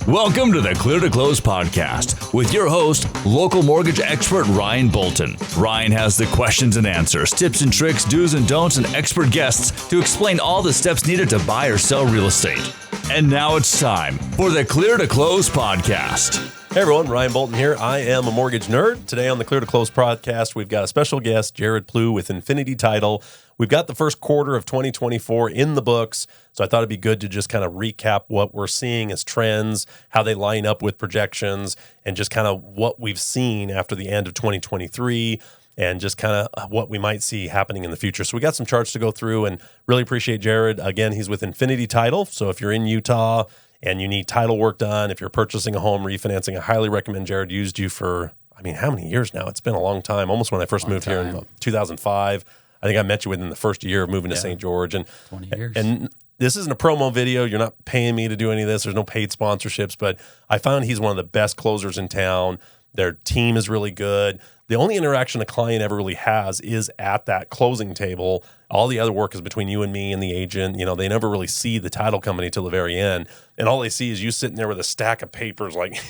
Welcome to the Clear to Close podcast with your host, local mortgage expert Ryan Bolton. Ryan has the questions and answers, tips and tricks, do's and don'ts, and expert guests to explain all the steps needed to buy or sell real estate. And now it's time for the Clear to Close podcast. Hey everyone, Ryan Bolton here. I am a mortgage nerd. Today on the Clear to Close podcast, we've got a special guest, Jared Plewe with Infinity Title. We've got the first quarter of 2024 in the books, so I thought it'd be good to just kind of recap what we're seeing as trends, how they line up with projections, and just kind of what we've seen after the end of 2023, and just kind of what we might see happening in the future. So we got some charts to go through, and really appreciate Jared. Again, he's with Infinity Title, so if you're in Utah and you need title work done, if you're purchasing a home, refinancing, I highly recommend Jared. Used you for, how many years now? It's been a long time, almost when I first moved here in 2005. I think I met you within the first year of moving to St. George. And 20 years. And this isn't a promo video. You're not paying me to do any of this. There's no paid sponsorships, but I found he's one of the best closers in town. Their team is really good. The only interaction a client ever really has is at that closing table. All the other work is between you and me and the agent. You know, they never really see the title company till the very end. And all they see is you sitting there with a stack of papers like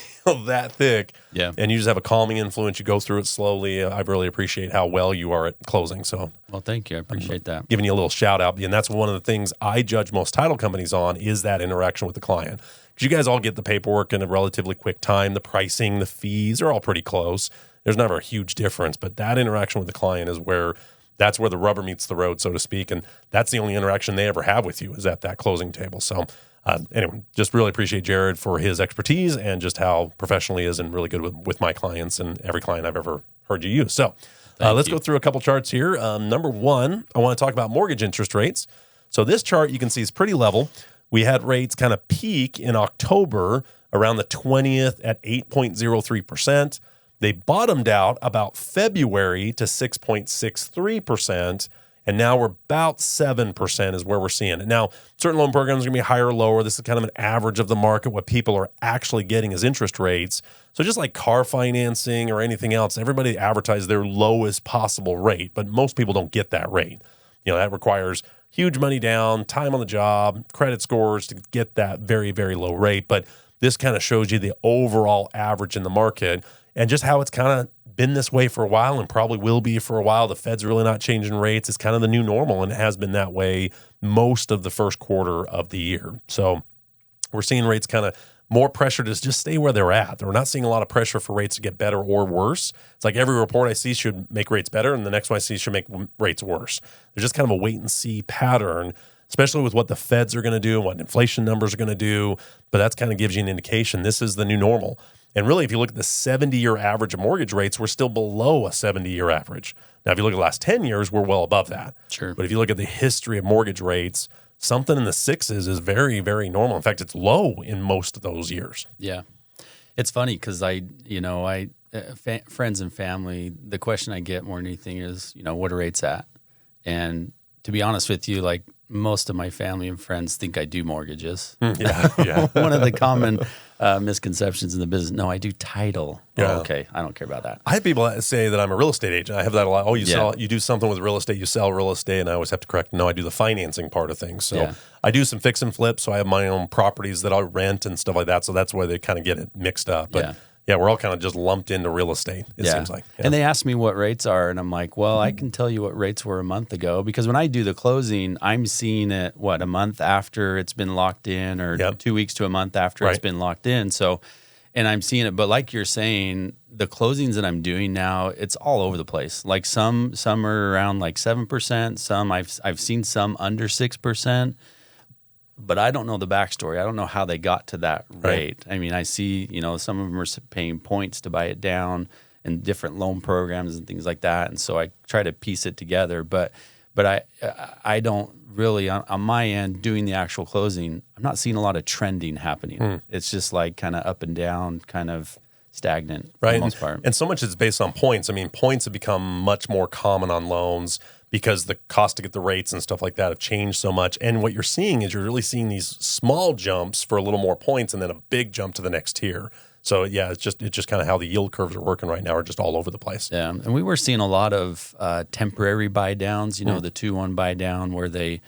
that thick. Yeah. And you just have a calming influence. You go through it slowly. I really appreciate how well you are at closing. So, well, thank you. I appreciate that. Giving you a little shout out. And that's one of the things I judge most title companies on is that interaction with the client. Because you guys all get the paperwork in a relatively quick time. The pricing, the fees are all pretty close. There's never a huge difference, but that interaction with the client is that's where the rubber meets the road, so to speak. And that's the only interaction they ever have with you is at that closing table. So anyway, just really appreciate Jared for his expertise and just how professional he is and really good with my clients and every client I've ever heard you use. So let's go through a couple charts here. Number one, I want to talk about mortgage interest rates. So this chart you can see is pretty level. We had rates kind of peak in October around the 20th at 8.03%. They bottomed out about February to 6.63%, and now we're about 7% is where we're seeing it. Now, certain loan programs are going to be higher or lower. This is kind of an average of the market, what people are actually getting as interest rates. So just like car financing or anything else, everybody advertises their lowest possible rate, but most people don't get that rate. You know, that requires huge money down, time on the job, credit scores to get that very, very low rate. But this kind of shows you the overall average in the market and just how it's kind of been this way for a while and probably will be for a while. The Fed's really not changing rates. It's kind of the new normal, and it has been that way most of the first quarter of the year. So we're seeing rates kind of more pressure to just stay where they're at. We're not seeing a lot of pressure for rates to get better or worse. It's like every report I see should make rates better, and the next one I see should make rates worse. There's just kind of a wait-and-see pattern, especially with what the Feds are going to do and what inflation numbers are going to do. But that kind of gives you an indication this is the new normal. And really, if you look at the 70-year average of mortgage rates, we're still below a 70-year average. Now, if you look at the last 10 years, we're well above that. Sure. But if you look at the history of mortgage rates, something in the sixes is very, very normal. In fact, it's low in most of those years. Yeah. It's funny because friends and family, the question I get more than anything is, what are rates at? And to be honest with you, like most of my family and friends think I do mortgages. Yeah. One of the common misconceptions in the business. No, I do title. Yeah. Oh, okay. I don't care about that. I have people that say that I'm a real estate agent. I have that a lot. Oh, you do something with real estate, you sell real estate, and I always have to correct. No, I do the financing part of things. So I do some fix and flip. So I have my own properties that I rent and stuff like that. So that's why they kind of get it mixed up. But yeah, we're all kind of just lumped into real estate, it seems like. Yeah. And they ask me what rates are, and I'm like, well, I can tell you what rates were a month ago, because when I do the closing, I'm seeing it, a month after it's been locked in, or 2 weeks to a month after it's been locked in. So, and I'm seeing it, but like you're saying, the closings that I'm doing now, it's all over the place. Like some are around like 7%, some I've seen some under 6%. But I don't know the backstory. I don't know how they got to that rate. I mean, I see, some of them are paying points to buy it down and different loan programs and things like that. And so I try to piece it together. But I don't really, on my end, doing the actual closing, I'm not seeing a lot of trending happening. It's just like kind of up and down, kind of stagnant for the most part. And so much is based on points. I mean, points have become much more common on loans because the cost to get the rates and stuff like that have changed so much. And what you're seeing is you're really seeing these small jumps for a little more points and then a big jump to the next tier. So yeah, it's just kind of how the yield curves are working right now, are just all over the place. Yeah, and we were seeing a lot of temporary buy downs. The 2-1 buy down where they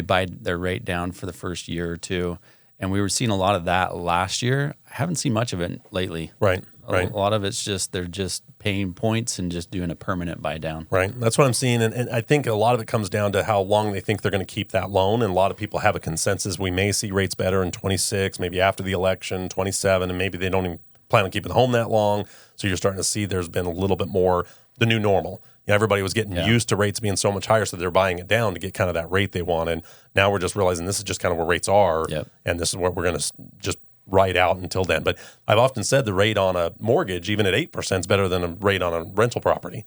buy their rate down for the first year or two. And we were seeing a lot of that last year. I haven't seen much of it lately. Right. A lot of it's just they're just paying points and just doing a permanent buy down. Right. That's what I'm seeing. And I think a lot of it comes down to how long they think they're going to keep that loan. And a lot of people have a consensus. We may see rates better in 26, maybe after the election, 27, and maybe they don't even plan on keeping the home that long. So you're starting to see there's been a little bit more the new normal. You know, everybody was getting used to rates being so much higher, so they're buying it down to get kind of that rate they wanted. Now we're just realizing this is just kind of where rates are, and this is what we're going to just ride out until then. But I've often said the rate on a mortgage, even at 8%, is better than a rate on a rental property.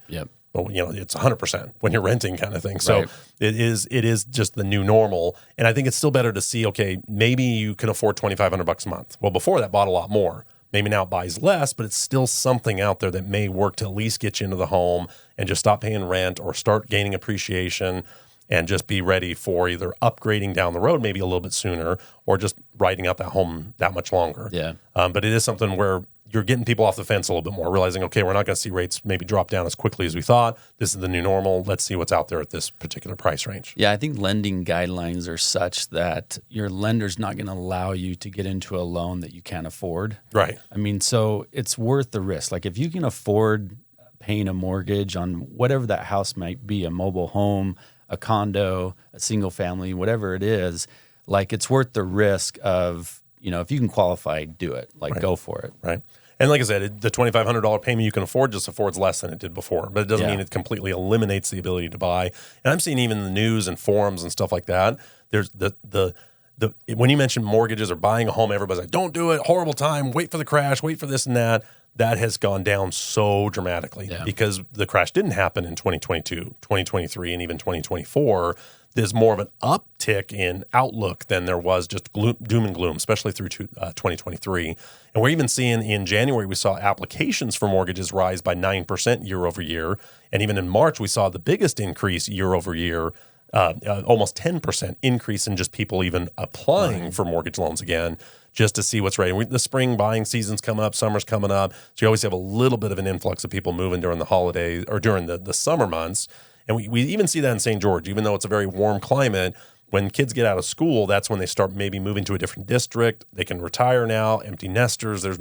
Well, you know, it's 100% when you're renting kind of thing. So it is just the new normal. And I think it's still better to see, okay, maybe you can afford $2,500 a month. Well, before that bought a lot more. Maybe now it buys less, but it's still something out there that may work to at least get you into the home and just stop paying rent or start gaining appreciation and just be ready for either upgrading down the road maybe a little bit sooner or just riding out that home that much longer. But it is something where you're getting people off the fence a little bit more, realizing, okay, we're not going to see rates maybe drop down as quickly as we thought. This is the new normal. Let's see what's out there at this particular price range. Yeah, I think lending guidelines are such that your lender's not going to allow you to get into a loan that you can't afford. Right. I mean, so it's worth the risk. Like if you can afford paying a mortgage on whatever that house might be, a mobile home, a condo, a single family, whatever it is, like it's worth the risk of, you know, if you can qualify, do it. Like go for it. Right. And like I said, the $2,500 payment you can afford just affords less than it did before, but it doesn't mean it completely eliminates the ability to buy. And I'm seeing even the news and forums and stuff like that. There's the when you mention mortgages or buying a home, everybody's like, don't do it, horrible time, wait for the crash, wait for this and that. That has gone down so dramatically because the crash didn't happen in 2022, 2023, and even 2024. There's more of an uptick in outlook than there was just doom and gloom, especially through 2023. And we're even seeing in January, we saw applications for mortgages rise by 9% year over year. And even in March, we saw the biggest increase year over year, almost 10% increase in just people even applying for mortgage loans again, just to see what's ready. The spring buying season's coming up, summer's coming up. So you always have a little bit of an influx of people moving during the holidays or during the summer months. And we even see that in St. George, even though it's a very warm climate. When kids get out of school, that's when they start maybe moving to a different district. They can retire now, empty nesters. There's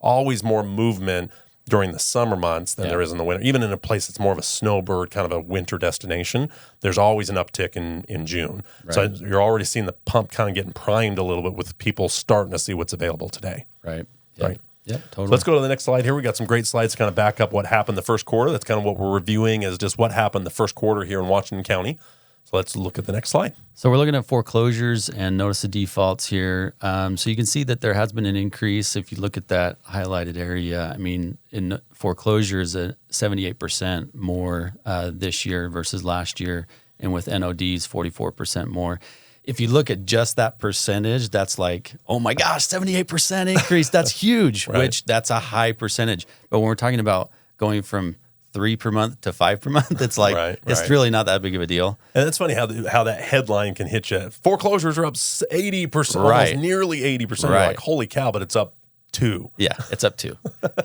always more movement during the summer months than there is in the winter. Even in a place that's more of a snowbird, kind of a winter destination, there's always an uptick in June. Right. So you're already seeing the pump kind of getting primed a little bit with people starting to see what's available today. Right. Yep. Right. Yep, totally. So let's go to the next slide here. We got some great slides to kind of back up what happened the first quarter. That's kind of what we're reviewing is just what happened the first quarter here in Washington County. So let's look at the next slide. So we're looking at foreclosures and notice of defaults here. So you can see that there has been an increase. If you look at that highlighted area, I mean, in foreclosures, 78% more this year versus last year. And with NODs, 44% more. If you look at just that percentage, that's like, oh my gosh, 78% increase. That's huge, which that's a high percentage. But when we're talking about going from 3 per month to 5 per month, it's like, it's really not that big of a deal. And it's funny how that headline can hit you. Foreclosures are up 80%, almost nearly 80%. You're like, holy cow, but it's up 2. Yeah, it's up 2.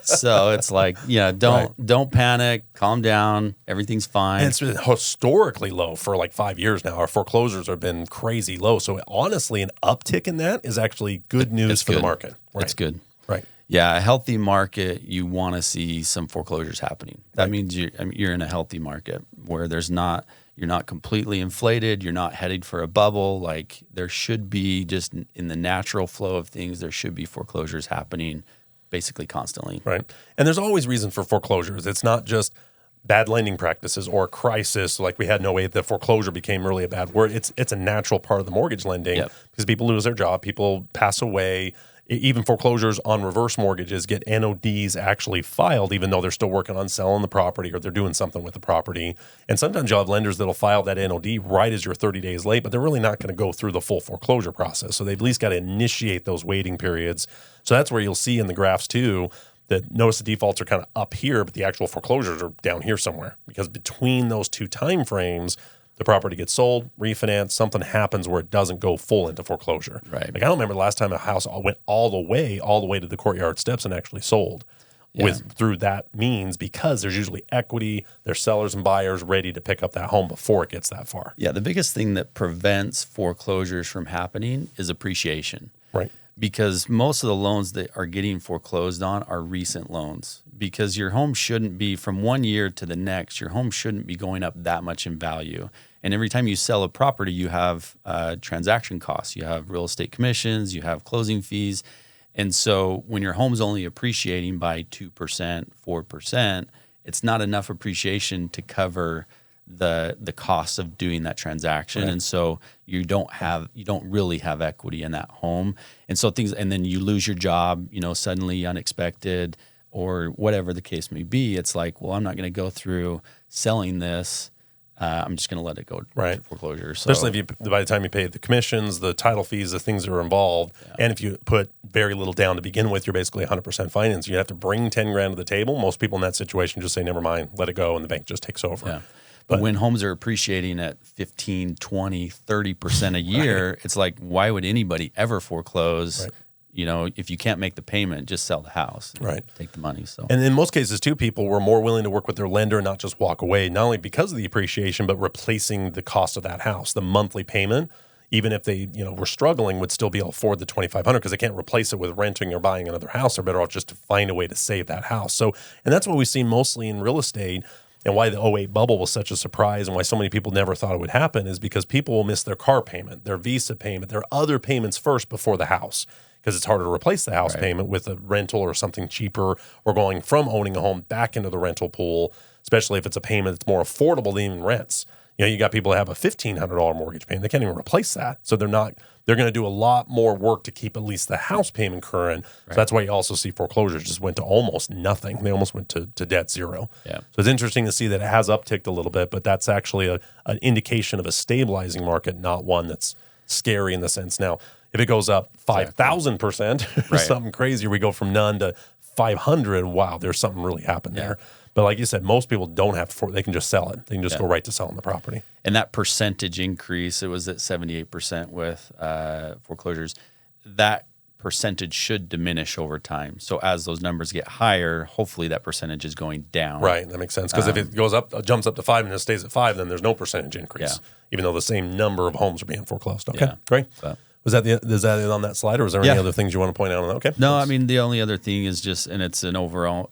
So it's like, don't panic, calm down, everything's fine. And it's been historically low for like 5 years now. Our foreclosures have been crazy low. So honestly, an uptick in that is actually good news for the market. It's good. Right. Yeah, a healthy market, you want to see some foreclosures happening. That means you're in a healthy market where you're not completely inflated, you're not headed for a bubble. Like there should be, just in the natural flow of things, there should be foreclosures happening basically constantly. Right. And there's always reason for foreclosures. It's not just bad lending practices or a crisis like we had in 08 that foreclosure became really a bad word. It's a natural part of the mortgage lending because people lose their job, people pass away. Even foreclosures on reverse mortgages get NODs actually filed, even though they're still working on selling the property or they're doing something with the property. And sometimes you'll have lenders that'll file that NOD right as you're 30 days late, but they're really not going to go through the full foreclosure process. So they've at least got to initiate those waiting periods. So that's where you'll see in the graphs too that notice the defaults are kind of up here, but the actual foreclosures are down here somewhere. Because between those two time frames, the property gets sold, refinanced, something happens where it doesn't go full into foreclosure. Right. Like I don't remember the last time a house went all the way to the courtyard steps and actually sold through that means, because there's usually equity, there's sellers and buyers ready to pick up that home before it gets that far. Yeah, the biggest thing that prevents foreclosures from happening is appreciation. Right. Because most of the loans that are getting foreclosed on are recent loans, because your home shouldn't be, from 1 year to the next, your home shouldn't be going up that much in value. And every time you sell a property, you have transaction costs, you have real estate commissions, you have closing fees. And so when your home's only appreciating by 2%, 4%, it's not enough appreciation to cover the cost of doing that transaction. Right. And so you don't really have equity in that home. And so and then you lose your job, suddenly, unexpected, or whatever the case may be. It's like, well, I'm not going to go through selling this. I'm just going to let it go to foreclosure. So, especially by the time you pay the commissions, the title fees, the things that are involved, and if you put very little down to begin with, you're basically 100% finance. You have to bring 10 grand to the table. Most people in that situation just say, never mind, let it go, and the bank just takes over. Yeah. But when homes are appreciating at 15, 20, 30% a year, it's like, why would anybody ever foreclose? Right. If you can't make the payment, just sell the house. Right. Take the money. So, and in most cases, too, people were more willing to work with their lender and not just walk away, not only because of the appreciation, but replacing the cost of that house. The monthly payment, even if they were struggling, would still be able to afford the $2,500 because they can't replace it with renting or buying another house. They're better off just to find a way to save that house. So, and that's what we've seen mostly in real estate. And why the 2008 bubble was such a surprise and why so many people never thought it would happen is because people will miss their car payment, their Visa payment, their other payments first before the house, because it's harder to replace the house payment with a rental or something cheaper, or going from owning a home back into the rental pool, especially if it's a payment that's more affordable than even rents. You got people that have a $1,500 mortgage payment. They can't even replace that. So they're going to do a lot more work to keep at least the house payment current. Right. So that's why you also see foreclosures just went to almost nothing. They almost went to debt zero. Yeah. So it's interesting to see that it has upticked a little bit, but that's actually an indication of a stabilizing market, not one that's scary in the sense. Now, if it goes up 5,000% or something crazy, we go from none to 500, wow, there's something really happened there. But like you said, most people don't have to, they can just sell it. They can just go right to selling the property. And that percentage increase, it was at 78% with foreclosures. That percentage should diminish over time. So as those numbers get higher, hopefully that percentage is going down. Right, that makes sense. Because if it goes up, jumps up to 5 and it stays at 5, then there's no percentage increase, even though the same number of homes are being foreclosed. Okay, great. Is that it on that slide, or is there any other things you want to point out on that? Okay. No, I mean, the only other thing is just, and it's an overall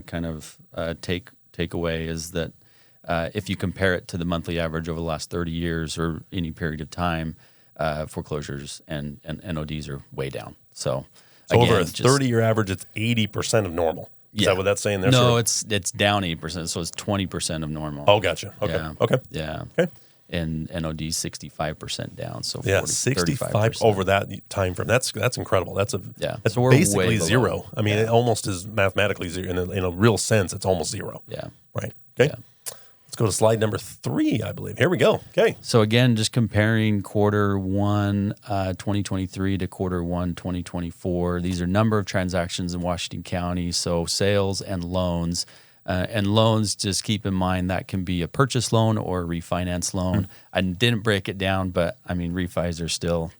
kind of takeaway, is that if you compare it to the monthly average over the last 30 years or any period of time, foreclosures and NODs are way down. So again, over a 30-year average, it's 80% of normal. Is that what that's saying there? No, it's down 8%, so it's 20% of normal. Oh, gotcha. Okay. Yeah. Okay. Yeah. Okay. And NOD 65% down, so 65 35% over that time frame. That's incredible. That's so basically zero. I mean, it almost is mathematically zero. In a real sense, it's almost zero. Yeah. Right. Okay. Yeah. Let's go to slide number 3, I believe. Here we go. Okay. So again, just comparing quarter 1, 2023 to quarter 1, 2024. These are number of transactions in Washington County, so sales and loans. And loans, just keep in mind that can be a purchase loan or a refinance loan. I didn't break it down, but I mean, refis are still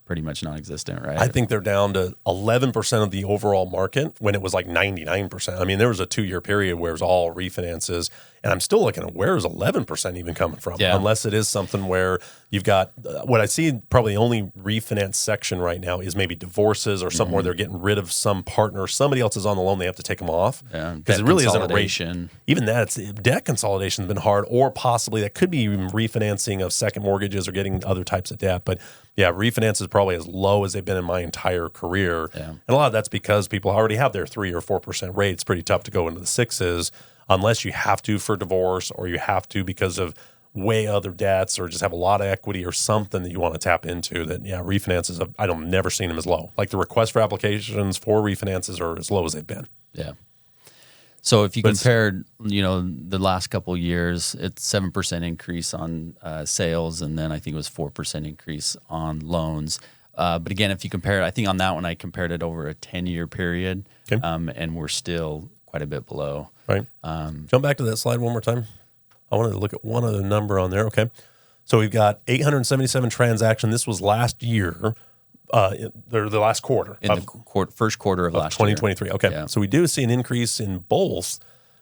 pretty much non-existent, right? I think they're down to 11% of the overall market when it was like 99%. I mean, there was a 2-year period where it was all refinances, and I'm still looking at where is 11% even coming from? Yeah. Unless it is something where you've got what I see probably the only refinance section right now is maybe divorces or something where they're getting rid of some partner. Somebody else is on the loan, they have to take them off. Yeah, because it really isn't a rate. Even that, debt consolidation has been hard, or possibly that could be even refinancing of second mortgages or getting other types of debt. But yeah, refinance is probably as low as they've been in my entire career. Yeah. And a lot of that's because people already have their 3 or 4% rate. It's pretty tough to go into the 6s unless you have to for divorce, or you have to because of way other debts, or just have a lot of equity or something that you want to tap into. That refinances, I've never seen them as low. Like the request for applications for refinances are as low as they've been. Yeah. So if you compared, the last couple of years, it's 7% increase on sales, and then I think it was 4% increase on loans. But again, if you compare it, I think on that one I compared it over a 10-year period, and we're still quite a bit below. Right. Jump back to that slide one more time. I wanted to look at one other number on there. Okay. So we've got 877 transactions. This was last year. The last quarter. In the first quarter of last 2023. year. Okay. Yeah. So we do see an increase in both,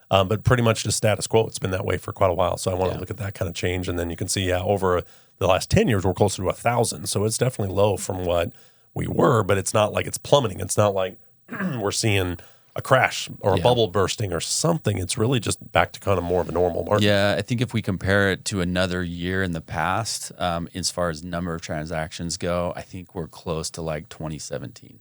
but pretty much just status quo. It's been that way for quite a while. So I want to look at that kind of change. And then you can see, over the last 10 years, we're closer to 1,000. So it's definitely low from what we were, but it's not like it's plummeting. It's not like we're seeing a crash or a bubble bursting or something. It's really just back to kind of more of a normal market. Yeah, I think if we compare it to another year in the past, as far as number of transactions go, I think we're close to like 2017.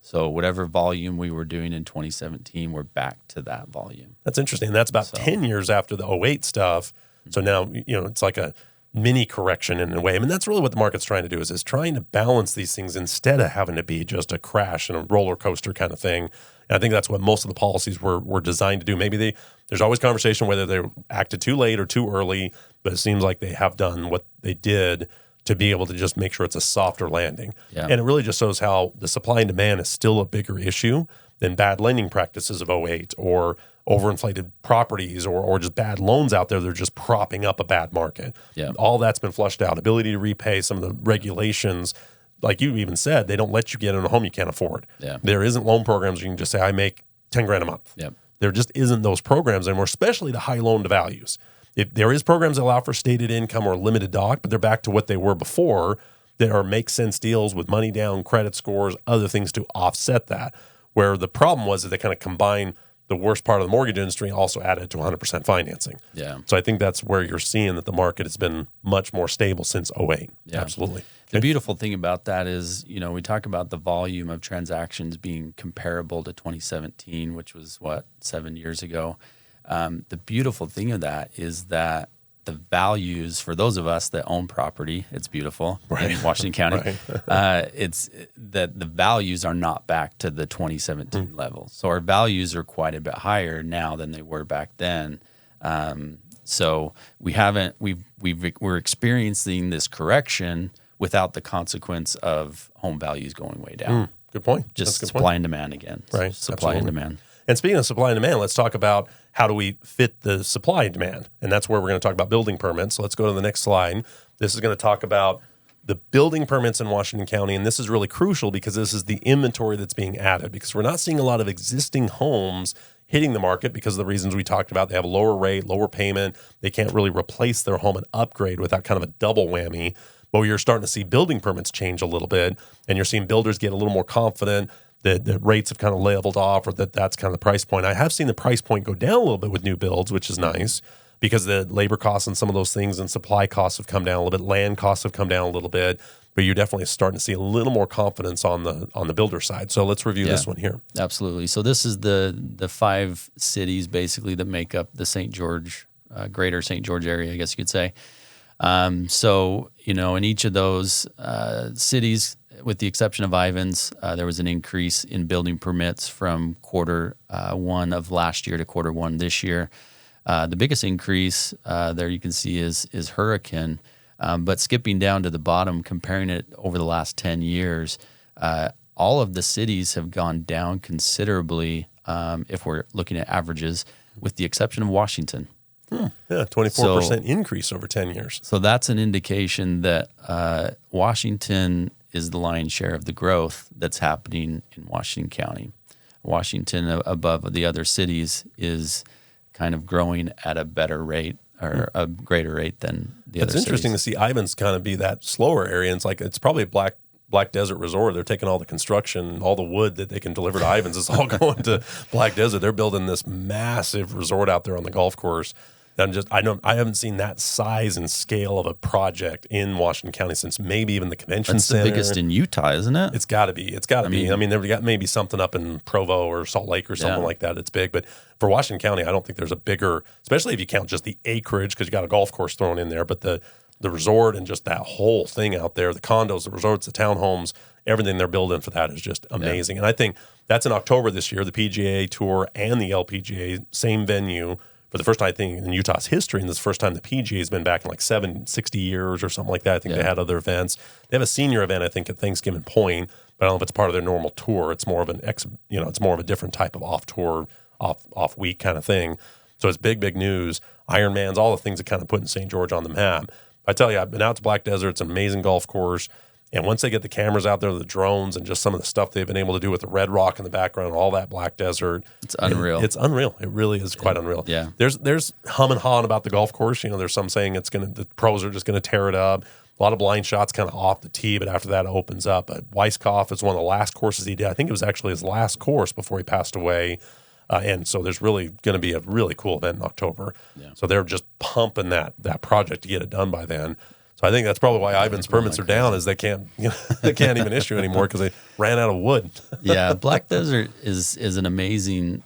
So whatever volume we were doing in 2017, we're back to that volume. That's interesting. That's about 10 years after the 08 stuff. So now, it's like a mini correction in a way. I mean, that's really what the market's trying to do is trying to balance these things instead of having to be just a crash and a roller coaster kind of thing. And I think that's what most of the policies were designed to do. Maybe there's always conversation whether they acted too late or too early, but it seems like they have done what they did to be able to just make sure it's a softer landing. Yeah. And it really just shows how the supply and demand is still a bigger issue than bad lending practices of 08 or overinflated properties or just bad loans out there. They're just propping up a bad market. Yeah. All that's been flushed out. Ability to repay, some of the regulations, like you even said, they don't let you get in a home you can't afford. Yeah. There isn't loan programs you can just say, I make $10,000 a month. Yep. There just isn't those programs anymore, especially the high loan to values. If there is programs that allow for stated income or limited doc, but they're back to what they were before. There are make sense deals with money down, credit scores, other things to offset that. Where the problem was that they kind of combined the worst part of the mortgage industry and also added to 100% financing. Yeah. So I think that's where you're seeing that the market has been much more stable since 08. Yeah. Absolutely. The beautiful thing about that is, we talk about the volume of transactions being comparable to 2017, which was 7 years ago. The beautiful thing of that is that the values for those of us that own property, it's beautiful in Washington County. It's that the values are not back to the 2017 level. So our values are quite a bit higher now than they were back then. So we're experiencing this correction without the consequence of home values going way down. Good point. Just supply and demand again. Right. Supply and demand. And speaking of supply and demand, let's talk about how do we fit the supply and demand. And that's where we're going to talk about building permits. So let's go to the next slide. This is going to talk about the building permits in Washington County. And this is really crucial because this is the inventory that's being added, because we're not seeing a lot of existing homes hitting the market because of the reasons we talked about. They have a lower rate, lower payment. They can't really replace their home and upgrade without kind of a double whammy. But you're starting to see building permits change a little bit, and you're seeing builders get a little more confident that the rates have kind of leveled off, or that's kind of the price point. I have seen the price point go down a little bit with new builds, which is nice because the labor costs and some of those things and supply costs have come down a little bit. Land costs have come down a little bit, but you're definitely starting to see a little more confidence on the builder side. So let's review this one here. Absolutely. So this is the 5 cities basically that make up the St. George, greater St. George area, I guess you could say. So, in each of those cities, with the exception of Ivins, there was an increase in building permits from quarter 1 of last year to quarter 1 this year. The biggest increase there you can see is Hurricane, but skipping down to the bottom, comparing it over the last 10 years, all of the cities have gone down considerably if we're looking at averages, with the exception of Washington. Yeah, 24% increase over 10 years. So that's an indication that Washington is the lion's share of the growth that's happening in Washington County. Washington, above the other cities, is kind of growing at a better rate or a greater rate than the other cities. It's interesting to see Ivins kind of be that slower area. And it's probably a Black Desert Resort. They're taking all the construction, all the wood that they can deliver to Ivins. It's all going to Black Desert. They're building this massive resort out there on the golf course. I haven't seen that size and scale of a project in Washington County since maybe even the convention center. That's the biggest in Utah, isn't it? It's got to be. I mean, they've got maybe something up in Provo or Salt Lake or something like that. It's big. But for Washington County, I don't think there's a bigger, especially if you count just the acreage, because you got a golf course thrown in there, but the resort and just that whole thing out there, the condos, the resorts, the townhomes, everything they're building for that is just amazing. Yeah. And I think that's in October this year, the PGA Tour and the LPGA, same venue, for the first time, I think, in Utah's history, and this is the first time the PGA has been back in like 60 years or something like that. I think they had other events. They have a senior event, I think, at Thanksgiving Point, but I don't know if it's part of their normal tour. It's more of it's more of a different type of off-tour, off-week kind of thing. So it's big news. Ironmans, all the things that kind of put in St. George on the map. I tell you, I've been out to Black Desert. It's an amazing golf course. And once they get the cameras out there, the drones, and just some of the stuff they've been able to do with the red rock in the background, all that Black Desert. It's unreal. It's unreal. It really is quite unreal. Yeah. There's hum and hawing about the golf course. There's some saying the pros are just going to tear it up. A lot of blind shots kind of off the tee, but after that it opens up. But Weisskopf is one of the last courses he did. I think it was actually his last course before he passed away. And so there's really going to be a really cool event in October. Yeah. So they're just pumping that project to get it done by then. So I think that's probably why Ivan's permits are down, is they can't even issue anymore because they ran out of wood. Yeah, Black Desert is an amazing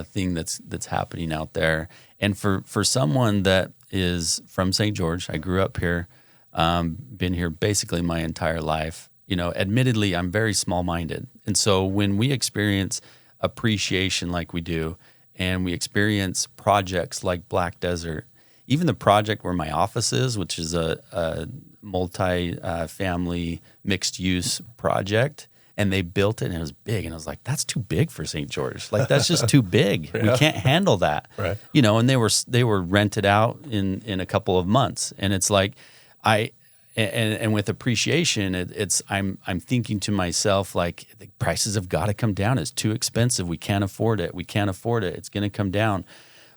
thing that's happening out there. And for someone that is from St. George, I grew up here, been here basically my entire life. Admittedly, I'm very small-minded. And so when we experience appreciation like we do, and we experience projects like Black Desert, even the project where my office is, which is a multi-family mixed-use project, and they built it, and it was big, and I was like, that's too big for St. George. Like, that's just too big. Yeah. We can't handle that. Right. And they were rented out in a couple of months, and it's like and with appreciation, I'm thinking to myself, like, the prices have got to come down. It's too expensive. We can't afford it. It's going to come down.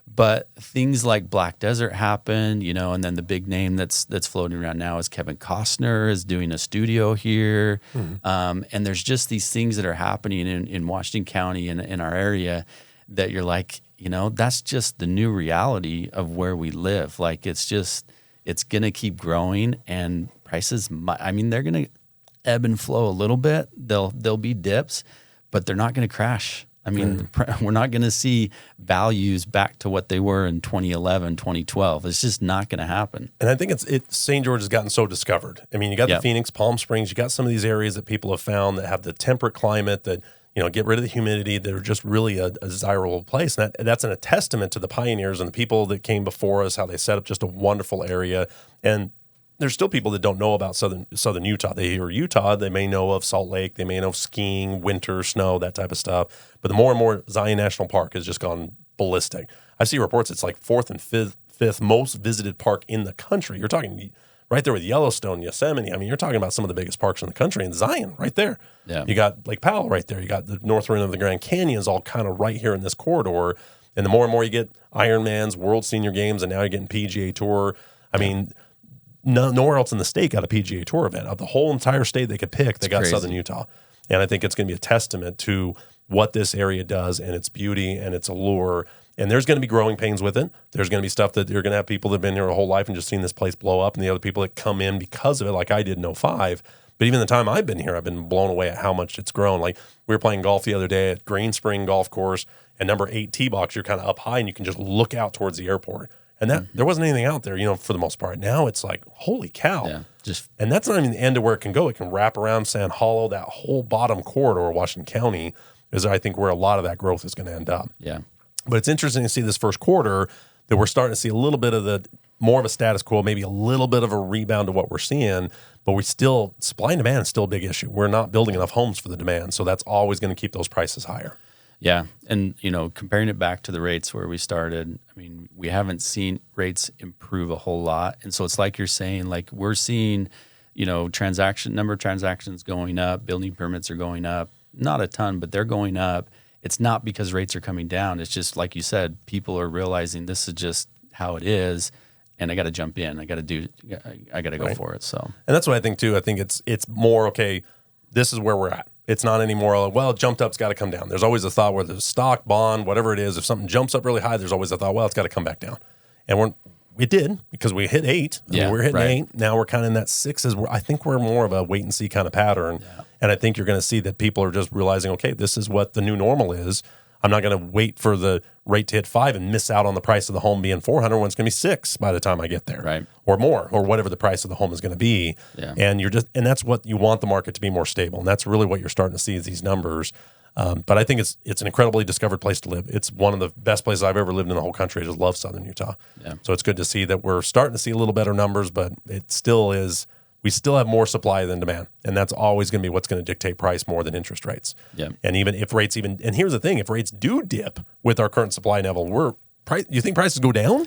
But things like Black Desert happen, and then the big name that's floating around now is Kevin Costner is doing a studio here. Mm-hmm. And there's just these things that are happening in Washington County and in our area that you're like, that's just the new reality of where we live. Like, it's going to keep growing, and prices, they're going to ebb and flow a little bit. There'll be dips, but they're not going to crash. We're not going to see values back to what they were in 2011, 2012. It's just not going to happen. And I think St. George has gotten so discovered. You got the Phoenix, Palm Springs, you got some of these areas that people have found that have the temperate climate that, get rid of the humidity. They're just really a desirable place. And that's a testament to the pioneers and the people that came before us, how they set up just a wonderful area. And there's still people that don't know about southern Utah. They hear Utah, they may know of Salt Lake, they may know of skiing, winter, snow, that type of stuff. But the more and more, Zion National Park has just gone ballistic. I see reports it's like fourth and fifth most visited park in the country. You're talking right there with Yellowstone, Yosemite. You're talking about some of the biggest parks in the country, and Zion right there. Yeah. You got Lake Powell right there. You got the north rim of the Grand Canyon is all kind of right here in this corridor. And the more and more you get Ironmans, World Senior Games, and now you're getting PGA Tour. Nowhere else in the state got a PGA Tour event. Of the whole entire state they could pick, they got crazy. Southern Utah. And I think it's going to be a testament to what this area does and its beauty and its allure. And there's going to be growing pains with it. There's going to be stuff that you're going to have people that have been here a whole life and just seen this place blow up, and the other people that come in because of it, like I did in 2005. But even the time I've been here, I've been blown away at how much it's grown. Like, we were playing golf the other day at Green Spring Golf Course, and number 8 tee box, you're kind of up high, and you can just look out towards the airport. And that there wasn't anything out there, for the most part. Now it's like, holy cow. Yeah, and that's not even the end of where it can go. It can wrap around Sand Hollow. That whole bottom corridor of Washington County is, I think, where a lot of that growth is going to end up. Yeah. But it's interesting to see this first quarter that we're starting to see a little bit of more of a status quo, maybe a little bit of a rebound to what we're seeing, but supply and demand is still a big issue. We're not building enough homes for the demand, so that's always going to keep those prices higher. Yeah, and comparing it back to the rates where we started, we haven't seen rates improve a whole lot, and so it's like you're saying, like, we're seeing, number of transactions going up, building permits are going up, not a ton, but they're going up. It's not because rates are coming down. It's just like you said, people are realizing this is just how it is, and I got to jump in. I got to go for it. So, and that's what I think too. I think it's more, okay, this is where we're at. It's not anymore, well, it jumped up, it's got to come down. There's always a thought, whether it's stock, bond, whatever it is, if something jumps up really high, there's always a thought, well, it's got to come back down. And we did, because we hit 8. We're hitting 8. Now we're kind of in that 6s. I think we're more of a wait and see kind of pattern. Yeah. And I think you're going to see that people are just realizing, okay, this is what the new normal is. I'm not going to wait for the rate to hit 5 and miss out on the price of the home being $400 when it's going to be 6 by the time I get there, right? Or more, or whatever the price of the home is going to be. Yeah. And and that's what you want the market to be, more stable. And that's really what you're starting to see is these numbers. But I think it's an incredibly discovered place to live. It's one of the best places I've ever lived in the whole country. I just love Southern Utah. Yeah. So it's good to see that we're starting to see a little better numbers, but it still is. We still have more supply than demand, and that's always going to be what's going to dictate price more than interest rates. Yeah. And even if rates and here's the thing, if rates do dip with our current supply level, you think prices go down?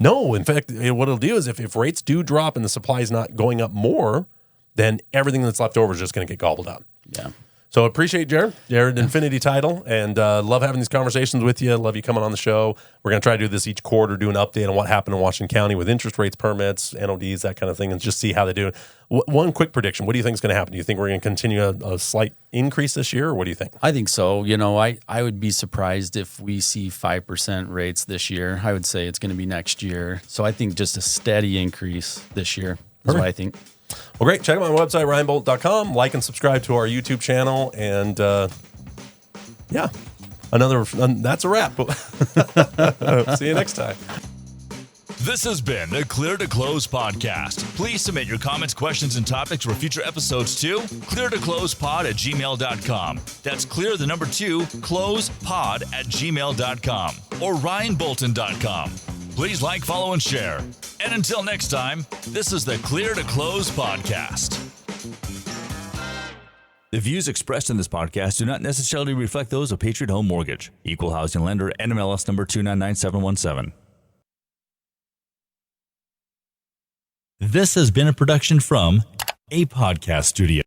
No. In fact, what it'll do is if rates do drop and the supply is not going up more, then everything that's left over is just going to get gobbled up. Yeah. So appreciate Jared Infinity Title, and love having these conversations with you. Love you coming on the show. We're going to try to do this each quarter, do an update on what happened in Washington County with interest rates, permits, NODs, that kind of thing, and just see how they do. One quick prediction. What do you think is going to happen? Do you think we're going to continue a slight increase this year, or what do you think? I think so. You know, I would be surprised if we see 5% rates this year. I would say it's going to be next year. So I think just a steady increase this year is what I think. Well, great. Check out my website, ryanbolton.com. Like and subscribe to our YouTube channel. And that's a wrap. See you next time. This has been the Clear to Close podcast. Please submit your comments, questions, and topics for future episodes to cleartoclosepod@gmail.com. That's clear, the number 2, closepod@gmail.com or ryanbolton.com. Please like, follow, and share. And until next time, this is the Clear to Close podcast. The views expressed in this podcast do not necessarily reflect those of Patriot Home Mortgage, Equal Housing Lender, NMLS number 299717. This has been a production from a podcast studio.